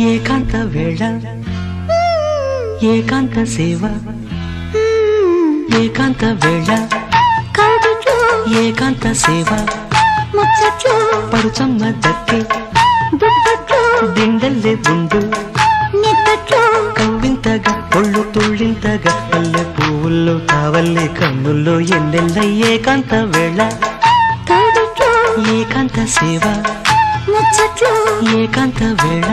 ఏకాంత వేళ ఏకాంత సేవ ఏకాంత వేళ ఏకాంత సేవ పరుచమ్మ దక్కి ದಿಂಡಲ್ಲೇ ದುಂಡು కవ్వింతగా ఒళ్ళు తుళ్ళింతగా పల్లె పువ్వుల్లో కావల్లే కన్నుల్లో ఎన్నెల్ల ఏకాంత వేళ ఏకాంత సేవ ఏకాంత వేళ